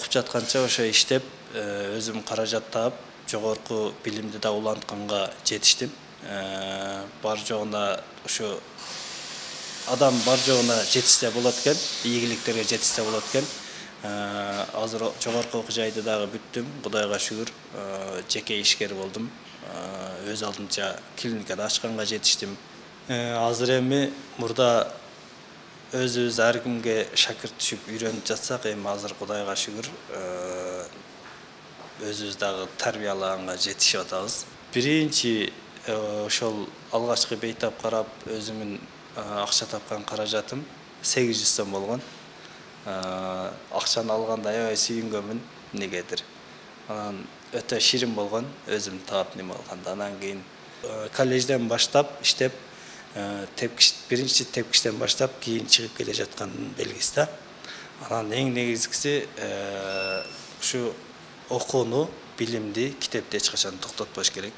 окуп жатканча ошо иштеп, өзүм каражат таап, жогорку билимди да улантканга жетиштим. Бар жогуна ушу адам бар жогуна жетишсе болот экен, ийгиликтерге жетишсе болот экен. Азыр жогорку окуу жайды дагы бүттүм. Кудайга шүгүр, жеке ишкер болдум. Өз алдынча клиникада ачканга жетиштим. Азыр эми мурда өзүбүз ар кимге шакирт түшүп үйрөнүп жатсак, эми азыр Кудайга шүгүр, өзүбүз дагы тарбиялаганга жетишип атабыз. Биринчи ошол алгачкы бейтап карап өзүмүн акча тапкан каражатым 800 сом болгон. Акчаны алганда аябай сүйүнгөнмүн, эмнегедир. Анан өтө ширин болгон, өзүм таап неме алганда. Анан кийин коллежден баштап иштеп, биринчи тепкичтен баштап кийин чыгып келе жаткандын белгиси да. Анан эң негизгиси ушу окууну, билимди, китепти эч качан токтотпош керек.